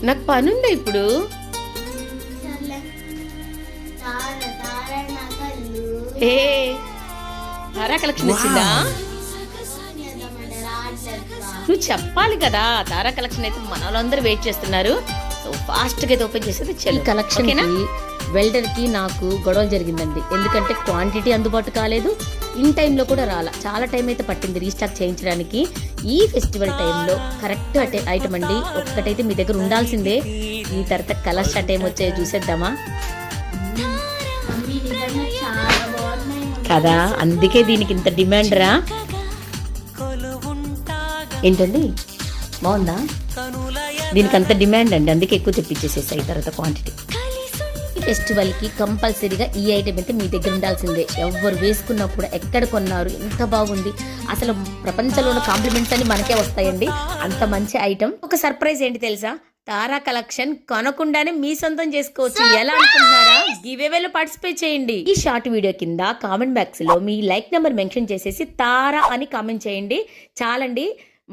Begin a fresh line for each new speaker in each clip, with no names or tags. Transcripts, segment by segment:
నాకు పని ఉందా ఇప్పుడు? ఏ తారా కలెక్షన్ వచ్చిందా? నువ్వు చెప్పాలి కదా. తారా కలెక్షన్ అయితే మన వాళ్ళందరూ వెయిట్ చేస్తున్నారు. సో ఫాస్ట్ గా అయితే ఓపెన్ చేసేది. ఈ కలెక్షన్ కి వెల్డర్ కి నాకు గొడవలు జరిగిందండి. ఎందుకంటే క్వాంటిటీ అందుబాటు కాలేదు, ఇన్ టైంలో కూడా రాలా. చాలా టైం అయితే పట్టింది రీస్టాక్ చేయించడానికి. ఈ ఫెస్టివల్ టైంలో కరెక్ట్ ఐటమ్ అండి. ఒక్కటైతే మీ దగ్గర ఉండాల్సిందే. ఈ తర్వాత కలర్స్ ఆ టైం వచ్చాయో చూసేద్దామా కదా. అందుకే దీనికి ఇంత డిమాండ్ రా. ఏంటండి బాగుందా? దీనికి అంత డిమాండ్ అండి, అందుకే ఎక్కువ తెప్పించేసేసాయి తర్వాత క్వాంటిటీ. ఈ ఫెస్టివల్కి కంపల్సరీగా ఈ ఐటెం అయితే మీ దగ్గర ఉండాల్సిందే. ఎవరు వేసుకున్నా కూడా ఎక్కడ కొన్నారు, ఎంత బాగుంది, అసలు ప్రపంచంలో ఉన్న కాంప్లిమెంట్స్ అన్ని మనకే వస్తాయండి. అంత మంచి ఐటెం. ఒక సర్ప్రైజ్ ఏంటి తెలుసా? తారా కలెక్షన్ కొనకుండానే మీ సొంతం చేసుకోవచ్చు. ఎలా అనుకుంటున్నారా? గివేవేలో పార్టిసిపేట్ చేయండి. ఈ షార్ట్ వీడియో కింద కామెంట్ బాక్స్ లో మీ లైక్ నెంబర్ మెన్షన్ చేసేసి తారా అని కామెంట్ చేయండి. చాలండి,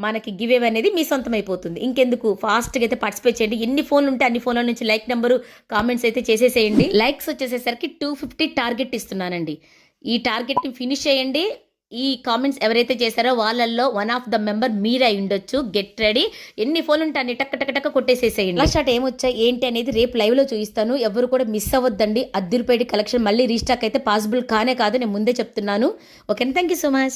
మనకి గివేవే అనేది మీ సొంతం అయిపోతుంది. ఇంకెందుకు, ఫాస్ట్గా అయితే పార్టిసిపేట్ చేయండి. ఎన్ని ఫోన్లు ఉంటే అన్ని ఫోన్ల నుంచి లైక్ నెంబరు కామెంట్స్ అయితే చేసేసేయండి. లైక్స్ వచ్చేసేసరికి 250 టార్గెట్ ఇస్తున్నానండి. ఈ టార్గెట్ని ఫినిష్ చేయండి. ఈ కామెంట్స్ ఎవరైతే చేశారో వాళ్ళల్లో వన్ ఆఫ్ ద మెంబర్ మీరే ఉండొచ్చు. Get ready. ఎన్ని ఫోన్లు ఉంటే అన్ని టక్క టక్క టక్క కొట్టేసేసేయండి. లాస్ట్ షాట్ ఏమొచ్చాయి ఏంటి అనేది రేపు లైవ్ లో చూపిస్తాను. ఎవరు కూడా మిస్ అవ్వద్దండి. అద్దిరిపేట కలెక్షన్ మళ్ళీ రీస్టాక్ అయితే పాసిబుల్ కానే కాదు, నేను ముందే చెప్తున్నాను. Okay, thank you so much.